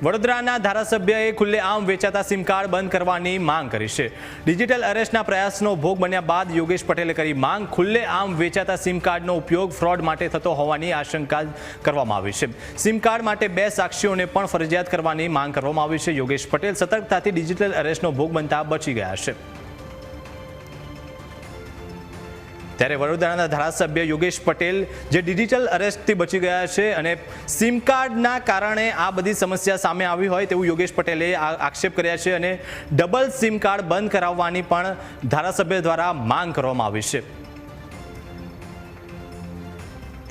વડોદરાના ધારાસભ્યએ ખુલ્લેઆમ વેચાતા sim card બંધ કરવાની માંગ કરી છે. ડિજિટલ અરેસ્ટના પ્રયાસનો ભોગ બન્યા બાદ યોગેશ પટેલે કરી માંગ. ખુલ્લેઆમ વેચાતા સિમ કાર્ડનો ઉપયોગ ફ્રોડ માટે થતો હોવાની આશંકા કરવામાં આવી છે. સિમ કાર્ડ માટે 2 સાક્ષીઓને પણ ફરજિયાત કરવાની માંગ કરવામાં આવી છે. યોગેશ પટેલ સતર્કતાથી ડિજિટલ અરેસ્ટનો ભોગ બનતા બચી ગયા છે. ત્યારે વડોદરાના ધારાસભ્ય યોગેશ પટેલ જે ડિજિટલ અરેસ્ટથી બચી ગયા છે અને સિમ કાર્ડના કારણે આ બધી સમસ્યા સામે આવી હોય તેવું યોગેશ પટેલે આક્ષેપ કર્યા છે અને ડબલ સિમ કાર્ડ બંધ કરાવવાની પણ ધારાસભ્ય દ્વારા માંગ કરવામાં આવી છે.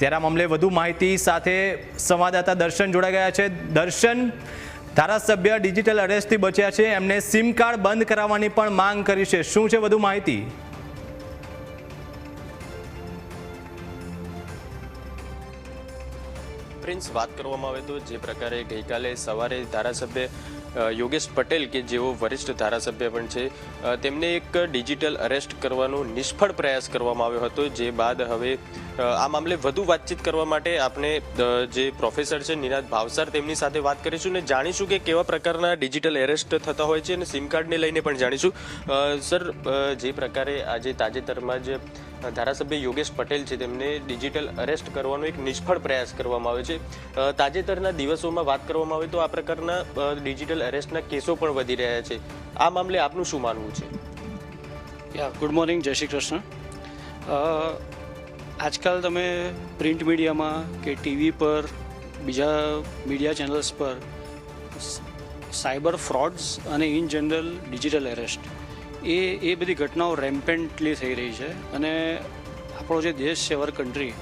ત્યારે આ મામલે વધુ માહિતી સાથે સંવાદદાતા દર્શન જોડાઈ ગયા છે. દર્શન, ધારાસભ્ય ડિજિટલ અરેસ્ટથી બચ્યા છે, એમને સિમ કાર્ડ બંધ કરાવવાની પણ માંગ કરી છે. શું છે વધુ માહિતી? પ્રિન્સ, વાત કરવામાં આવે તો જે પ્રકારે ગઈકાલે સવારે ધારાસભ્ય યોગેશ પટેલ કે જેઓ વરિષ્ઠ ધારાસભ્ય પણ છે તેમને એક ડિજિટલ અરેસ્ટ કરવાનો નિષ્ફળ પ્રયાસ કરવામાં આવ્યો હતો. જે બાદ હવે આ મામલે વધુ વાતચીત કરવા માટે આપણે જે પ્રોફેસર છે નિનાદ ભાવસાર તેમની સાથે વાત કરીશું ને જાણીશું કે કેવા પ્રકારના ડિજિટલ એરેસ્ટ થતા હોય છે અને સિમ કાર્ડને લઈને પણ જાણીશું. સર, જે પ્રકારે આજે તાજેતરમાં જ ધારાસભ્ય યોગેશ પટેલ છે તેમને ડિજિટલ અરેસ્ટ કરવાનો એક નિષ્ફળ પ્રયાસ કરવામાં આવે છે. તાજેતરના દિવસોમાં વાત કરવામાં આવે તો આ પ્રકારના ડિજિટલ અરેસ્ટના કેસો પણ વધી રહ્યા છે. આ મામલે આપનું શું માનવું છે? ગુડ મોર્નિંગ, જય શ્રી કૃષ્ણ. આજકાલ તમે પ્રિન્ટ મીડિયામાં કે ટીવી પર બીજા મીડિયા ચેનલ્સ પર સાયબર ફ્રોડ્સ અને ઇન જનરલ ડિજિટલ એરેસ્ટ એ બધી ઘટનાઓ રેમ્પેન્ટલી થઈ રહી છે અને આપણો જે દેશ છે, our country,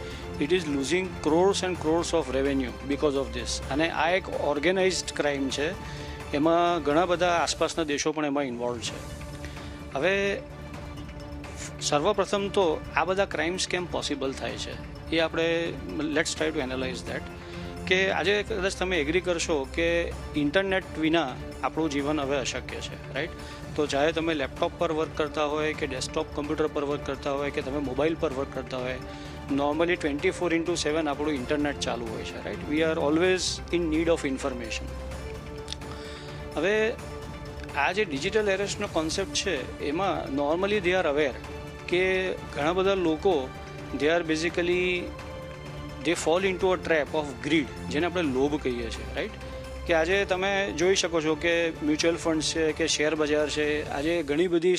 it is losing crores and crores of revenue because of this. અને આ એક ઓર્ગેનાઇઝડ ક્રાઇમ છે, એમાં ઘણા બધા આસપાસના દેશો પણ એમાં ઇન્વોલ્વ છે. હવે સર્વપ્રથમ તો આ બધા ક્રાઇમ્સ કેમ પોસિબલ થાય છે એ આપણે let's try to analyse that. કે આજે કદાચ તમે એગ્રી કરશો કે ઇન્ટરનેટ વિના આપણું જીવન હવે અશક્ય છે, રાઈટ? તો ચાહે તમે લેપટોપ પર વર્ક કરતા હોય કે ડેસ્કટોપ કમ્પ્યુટર પર વર્ક કરતા હોય કે તમે મોબાઈલ પર વર્ક કરતા હોય, નોર્મલી 24/7 આપણું ઇન્ટરનેટ ચાલુ હોય છે, right? We are always in need of information. હવે આ જે ડિજિટલ એરેસ્ટનો કોન્સેપ્ટ છે એમાં નોર્મલી દે આર અવેર કે ઘણા બધા લોકો they are basically they fall in to a trap of grid, જેને આપણે લોભ કહીએ છીએ, રાઈટ? કે આજે તમે જોઈ શકો છો કે મ્યુચ્યુઅલ ફંડ્સ છે કે શેર બજાર છે, આજે ઘણી બધી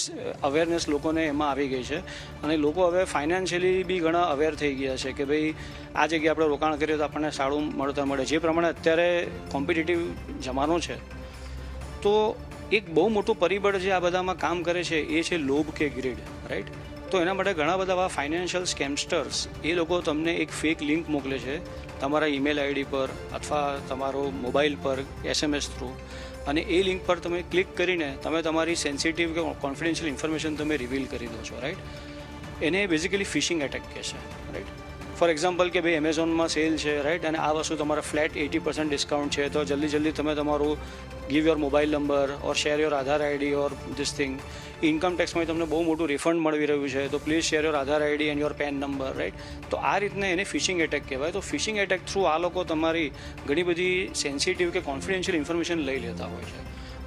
અવેરનેસ લોકોને એમાં આવી ગઈ છે અને લોકો હવે ફાઇનાન્શિયલી બી ઘણા અવેર થઈ ગયા છે કે ભાઈ આ જગ્યાએ આપણે રોકાણ કરીએ તો આપણને સારું મળે. જે પ્રમાણે અત્યારે કોમ્પિટિટિવ જમાનો છે, તો એક બહુ મોટું પરિબળ જે આ બધામાં કામ કરે છે એ છે લોભ કે ગ્રીડ, રાઈટ? તો એના માટે ઘણા બધા ફાઇનાન્શિયલ સ્કેમસ્ટર્સ એ લોકો તમને એક ફેક લિંક મોકલે છે તમારા ઈમેલ આઈડી પર અથવા તમારો મોબાઈલ પર SMS થ્રુ, અને એ લિંક પર તમે ક્લિક કરીને તમે તમારી સેન્સિટિવ કે કોન્ફિડેન્શિયલ ઇન્ફોર્મેશન તમે રિવીલ કરી દો છો, રાઈટ? એને બેઝિકલી ફિશિંગ એટેક કહે છે, રાઈટ? ફોર એક્ઝામ્પલ કે ભાઈ એમેઝોનમાં સેલ છે, રાઈટ? અને આ વસ્તુ તમારા ફ્લેટ 80% ડિસ્કાઉન્ટ છે, તો જલ્દી તમે તમારું give your mobile number or share your Aadhaar ID or this thing. Income ટેક્સમાં તમને બહુ મોટું રિફંડ મળી રહ્યું છે, તો please share your Aadhaar ID and your PAN number, right? તો આ રીતના એને ફિશિંગ એટેક કહેવાય. તો ફિશિંગ એટેક થ્રુ આ લોકો તમારી ઘણી બધી સેન્સિટિવ કે કોન્ફિડેન્શિયલ ઇન્ફોર્મેશન લઈ લેતા હોય છે.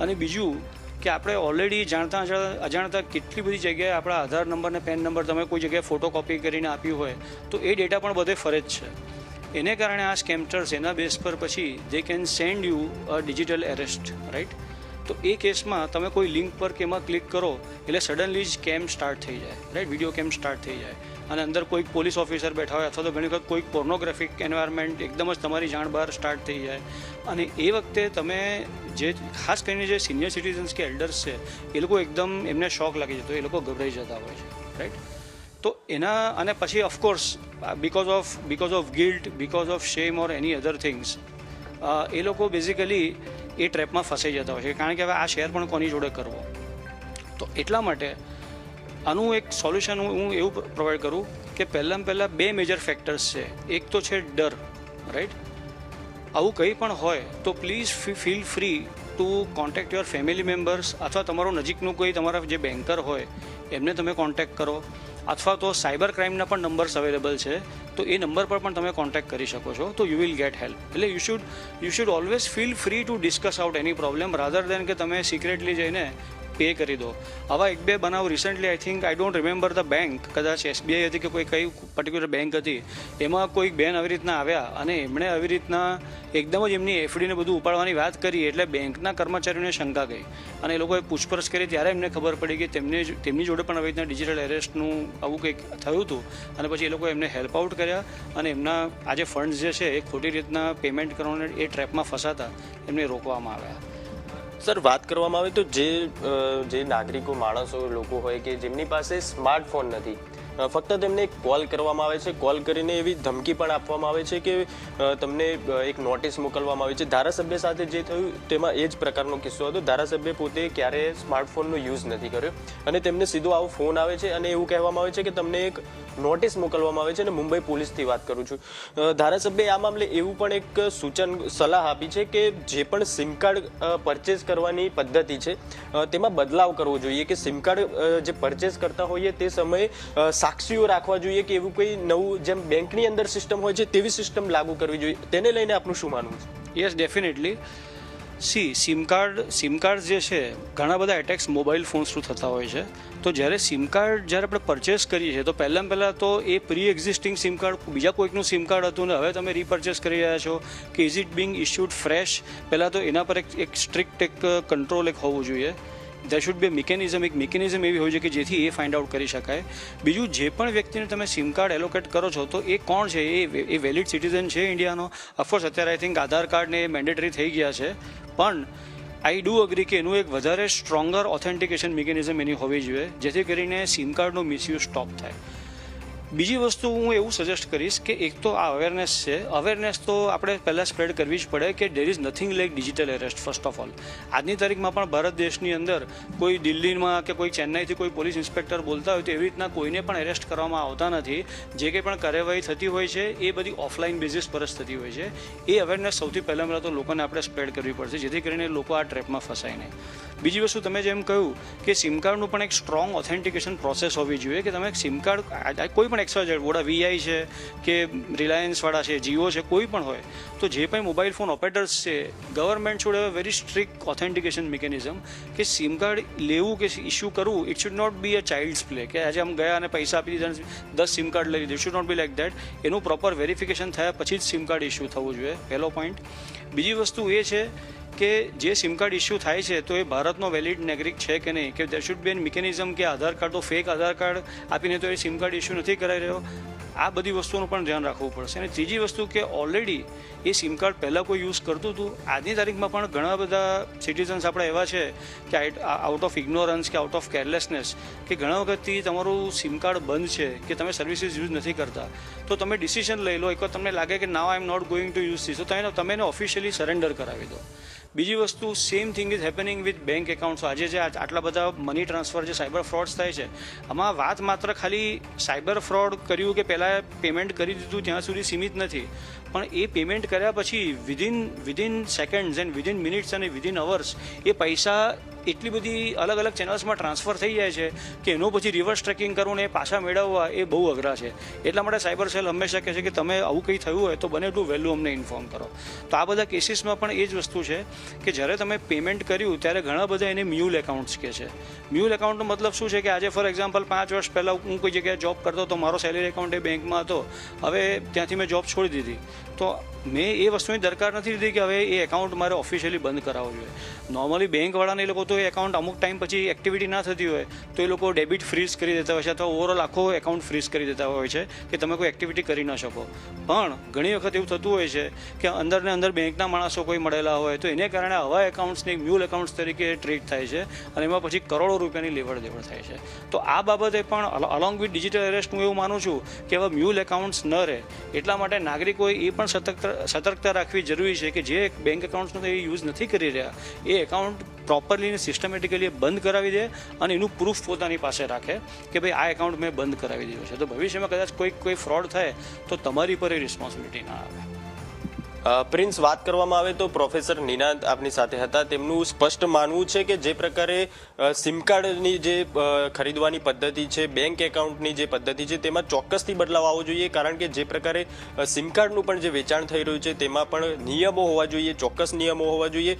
અને બીજું કે આપણે ઓલરેડી જાણતા અજાણતા કેટલી બધી જગ્યાએ આપણા આધાર નંબર ને પેન નંબર તમે કોઈ જગ્યાએ ફોટોકોપી કરીને આપ્યું હોય તો એ ડેટા પણ બધે ફરે જ છે. એને કારણે આ સ્કેમસ્ટર્સ એના બેઝ પર પછી they can send you a digital arrest, right? તો એ કેસમાં તમે કોઈ લિંક પર કે એમાં ક્લિક કરો એટલે સડનલી જ કેમ સ્ટાર્ટ થઈ જાય, રાઈટ? વિડીયો કેમ સ્ટાર્ટ થઈ જાય અને અંદર કોઈક પોલીસ ઓફિસર બેઠા હોય અથવા તો ઘણી વખત કોઈક પોર્નોગ્રાફિક એન્વાયરમેન્ટ એકદમ જ તમારી જાણ બહાર સ્ટાર્ટ થઈ જાય. અને એ વખતે તમે જે ખાસ કરીને જે સિનિયર સિટીઝન્સ કે એલ્ડર્સ છે એ લોકો એકદમ એમને શોક લાગી જતો, એ લોકો ગભરાઈ જતા હોય છે, રાઈટ? તો એના અને પછી of course because of guilt, because of shame or any other things એ લોકો બેઝિકલી એ ટ્રેપમાં ફસાઈ જતા હોય છે, કારણ કે હવે આ શેર પણ કોની જોડે કરવો. તો એટલા માટે આનું એક સોલ્યુશન હું એવું પ્રોવાઈડ કરું કે પહેલાં 2 મેજર ફેક્ટર્સ છે. એક તો છે ડર, રાઈટ? આવું કંઈ પણ હોય તો please feel free two contact your family members અથવા તમારો નજીકનું કોઈ તમારા જે બેન્કર હોય એમને તમે કોન્ટેક્ટ કરો. અથવા તો સાયબર ક્રાઇમના પણ નંબર્સ અવેલેબલ છે, તો એ નંબર પર પણ તમે કોન્ટેક્ટ કરી શકો છો, તો યુ વિલ ગેટ હેલ્પ. એટલે you should always feel free to discuss out any problem rather દેન કે તમે સિક્રેટલી જઈને પે કરી દો. આવા એક બે બનાવ recently I don't remember the bank, કદાચ SBI હતી કે કોઈ કઈ પર્ટિક્યુલર બેંક હતી, એમાં કોઈક બેન આવી રીતના આવ્યા અને એમણે આવી રીતના એકદમ જ એમની એફડીને બધું ઉપાડવાની વાત કરી, એટલે બેંકના કર્મચારીઓને શંકા ગઈ અને એ લોકોએ પૂછપરછ કરી, ત્યારે એમને ખબર પડી કે તેમની જોડે પણ આવી રીતના ડિજિટલ એરેસ્ટનું આવું કંઈક થયું હતું અને પછી એ લોકોએ એમને હેલ્પ આઉટ કર્યા અને એમના આ જે ફંડ્સ જે છે એ ખોટી રીતના પેમેન્ટ કરવાને એ ટ્રેપમાં ફસાતા એમને રોકવામાં આવ્યા. સર, વાત કરવામાં આવે તો જે નાગરિકો, માણસો, લોકો હોય કે જેમની પાસે સ્માર્ટફોન નથી, ફક્ત તેમને કોલ કરવામાં આવે છે, કોલ કરીને એવી ધમકી પણ આપવામાં આવે છે કે તમને એક નોટિસ મોકલવામાં આવે છે. ધારાસભ્ય સાથે જે થયું તેમાં એ જ પ્રકારનો કિસ્સો હતો. ધારાસભ્ય પોતે ક્યારેય સ્માર્ટફોનનો યુઝ નથી કર્યો અને તેમને સીધો આવો ફોન આવે છે અને એવું કહેવામાં આવે છે કે તમને એક નોટિસ મોકલવામાં આવે છે. અને મુંબઈ પોલીસથી વાત કરું છું, ધારાસભ્યએ આ મામલે એવું પણ એક સલાહ આપી છે કે જે પણ સિમ કાર્ડ પરચેઝ કરવાની પદ્ધતિ છે તેમાં બદલાવ કરવો જોઈએ, કે સિમ કાર્ડ જે પરચેઝ કરતા હોઈએ તે સમયે સાક્ષીઓ રાખવા જોઈએ, કે એવું કોઈ નવું જેમ બેંકની અંદર સિસ્ટમ હોય છે તેવી સિસ્ટમ લાગુ કરવી જોઈએ. તેને લઈને આપનું શું માનવું છે? Yes, definitely. સિમ કાર્ડ જે છે, ઘણા બધા એટેક્સ મોબાઈલ ફોન્સ થ્રુ થતા હોય છે. તો જ્યારે આપણે પરચેસ કરીએ છીએ તો પહેલાં તો એ પ્રી એક્ઝિસ્ટિંગ સિમ કાર્ડ બીજા કોઈકનું સિમ કાર્ડ હતું ને હવે તમે રીપરચેસ કરી રહ્યા છો, કે is it Bing issued fresh, પહેલાં તો એના પર એક સ્ટ્રિક્ટ એક કંટ્રોલ હોવું જોઈએ. દેર શુડ બી મિકેનિઝમ એવી હોય છે કે જેથી એ ફાઇન્ડ આઉટ કરી શકાય. બીજું, જે પણ વ્યક્તિને તમે સિમ કાર્ડ એલોકેટ કરો છો તો એ કોણ છે, એ વેલિડ સિટીઝન છે ઇન્ડિયાનો? ઓફકોર્સ અત્યારે આઈ થિંક આધાર કાર્ડને એ મેન્ડેટરી થઈ ગયા છે, પણ આઈ ડુ અગ્રી કે એનું એક વધારે સ્ટ્રોંગર ઓથેન્ટિકેશન મિકેનિઝમ એની હોવી જોઈએ, જેથી કરીને સિમ કાર્ડનો મિસયુઝ સ્ટોપ થાય. બીજી વસ્તુ હું એવું સજેસ્ટ કરીશ કે એક તો આ અવેરનેસ છે. અવેરનેસ તો આપણે પહેલાં સ્પ્રેડ કરવી જ પડે કે there is nothing like digital arrest. First of all, આજની તારીખમાં પણ ભારત દેશની અંદર કોઈ દિલ્હીમાં કે કોઈ ચેન્નાઈથી કોઈ પોલીસ ઇન્સ્પેક્ટર બોલતા હોય તો એવી રીતના કોઈને પણ એરેસ્ટ કરવામાં આવતા નથી. જે કંઈ પણ કાર્યવાહી થતી હોય છે એ બધી ઓફલાઈન બેઝિસ પર જ થતી હોય છે. એ અવેરનેસ સૌથી પહેલાં તો લોકોને આપણે સ્પ્રેડ કરવી પડશે, જેથી કરીને લોકો આ ટ્રેપમાં ફસાય નહીં. બીજી વસ્તુ, તમે જેમ કહ્યું કે સિમ કાર્ડનું પણ એક સ્ટ્રોંગ ઓથેન્ટિકેશન પ્રોસેસ હોવી જોઈએ, કે તમે સિમ કાર્ડ કોઈ પણ XYZ વોડા VI છે કે રિલાયન્સવાળા છે, જીઓ છે, કોઈ પણ હોય, તો જે પણ મોબાઈલ ફોન ઓપરેટર્સ છે, government should have a very strict authentication mechanism, કે સિમ કાર્ડ લેવું કે ઇસ્યુ કરવું it should not be a child's play, કે આજે આમ ગયા અને પૈસા આપી દીધા 10 સિમ કાર્ડ લઈ લીધું. It should not be like that. એનું પ્રોપર વેરિફિકેશન થયા પછી જ સિમ કાર્ડ ઇસ્યુ થવું જોઈએ, પહેલો પોઈન્ટ. બીજી વસ્તુ એ છે કે જે સિમ કાર્ડ ઇસ્યુ થાય છે તો એ ભારતનો વેલિડ નાગરિક છે કે નહીં, કે there should be an mechanism કે આધાર કાર્ડ તો ફેક આધાર કાર્ડ આપીને તો એ સિમ કાર્ડ ઇસ્યુ નથી કરાઈ રહ્યો. આ બધી વસ્તુનું પણ ધ્યાન રાખવું પડશે. અને ત્રીજી વસ્તુ કે ઓલરેડી એ સિમ કાર્ડ પહેલાં કોઈ યુઝ કરતું હતું, આજની તારીખમાં પણ ઘણા બધા સિટીઝન્સ આપણા એવા છે કે આઉટ ઓફ ઇગ્નોરન્સ કે આઉટ ઓફ કેરલેસનેસ કે ઘણા વખતથી તમારું સિમ કાર્ડ બંધ છે કે તમે સર્વિસીસ યુઝ નથી કરતા, તો તમે ડિસિઝન લઈ લો. એકવાર તમને લાગે કે now I am not going to use this, તો તમે એને ઓફિશિયલી સરેન્ડર કરાવી દો. બીજી વસ્તુ, same thing is happening with bank accounts. આજે જે આટલા બધા મની ટ્રાન્સફર જે સાયબર ફ્રોડ્સ થાય છે, આમાં વાત માત્ર ખાલી સાયબર ફ્રોડ કર્યું કે પહેલાં પેમેન્ટ કરી દીધું ત્યાં સુધી સીમિત નથી, પણ એ પેમેન્ટ કર્યા પછી within seconds and within minutes અને વિધિન અવર્સ એ પૈસા એટલી બધી અલગ અલગ ચેનલ્સમાં ટ્રાન્સફર થઈ જાય છે કે એનું પછી રિવર્સ ટ્રેકિંગ કરવું ને એ પાછા મેળવવા એ બહુ અઘરા છે. એટલા માટે સાયબર સેલ હંમેશા કહે છે કે તમે આવું કંઈ થયું હોય તો બને એટલું વહેલું અમને ઇન્ફોર્મ કરો. તો આ બધા કેસીસમાં પણ એ જ વસ્તુ છે કે જ્યારે તમે પેમેન્ટ કર્યું ત્યારે ઘણા બધા એને મ્યુલ એકાઉન્ટ્સ કહે છે. મ્યુલ એકાઉન્ટનો મતલબ શું છે કે આજે ફોર એક્ઝામ્પલ 5 વર્ષ પહેલાં હું કોઈ જગ્યાએ જોબ કરતો તો મારો સેલેરી એકાઉન્ટ એ બેંકમાં હતો, હવે ત્યાંથી મેં જોબ છોડી દીધી, તો મેં એ વસ્તુની દરકાર નથી લીધી કે હવે એ એકાઉન્ટ મારે ઓફિશિયલી બંધ કરાવવું જોઈએ. નોર્મલી બેંકવાળાને એ લોકો તો એ એકાઉન્ટ અમુક ટાઈમ પછી એક્ટિવિટી ના થતી હોય તો એ લોકો ડેબિટ ફ્રીઝ કરી દેતા હોય છે, અથવા ઓવરઓલ આખો એકાઉન્ટ ફ્રીઝ કરી દેતા હોય છે કે તમે કોઈ એક્ટિવિટી કરી ન શકો. પણ ઘણી વખત એવું થતું હોય છે કે અંદરને અંદર બેંકના માણસો કોઈ મળેલા હોય તો એને કારણે આવા એકાઉન્ટ્સને મ્યુલ એકાઉન્ટ્સ તરીકે ટ્રીટ થાય છે અને એમાં પછી કરોડો રૂપિયાની લેવડ દેવડ થાય છે. તો આ બાબતે પણ અલોંગ વિથ ડિજિટલ એરેસ્ટ હું એવું માનું છું કે આવા મ્યુલ એકાઉન્ટ્સ ન રહે, એટલા માટે નાગરિકોએ એ પણ સતર્કતા રાખવી જરૂરી છે કે જે બેંક એકાઉન્ટ્સનો એ યુઝ નથી કરી રહ્યા એ એકાઉન્ટ પ્રોપરલી અને સિસ્ટમેટિકલી બંધ કરાવી દે અને એનું પ્રૂફ પોતાની પાસે રાખે કે ભાઈ આ એકાઉન્ટ મેં બંધ કરાવી દીધું છે. તો ભવિષ્યમાં કદાચ કોઈ ફ્રોડ થાય તો તમારી પર એ રિસ્પોન્સિબિલિટી ના આવે. પ્રિન્સ, વાત કરવામાં આવે તો પ્રોફેસર નિનાદ આપની સાથે હતા. તેમનું સ્પષ્ટ માનવું છે કે જે પ્રકારે સિમ કાર્ડની જે ખરીદવાની પદ્ધતિ છે, બેંક એકાઉન્ટની જે પદ્ધતિ છે, તેમાં ચોક્કસથી બદલાવ આવવો જોઈએ. કારણ કે જે પ્રકારે સિમ કાર્ડનું પણ જે વેચાણ થઈ રહ્યું છે તેમાં પણ નિયમો હોવા જોઈએ, ચોક્કસ નિયમો હોવા જોઈએ.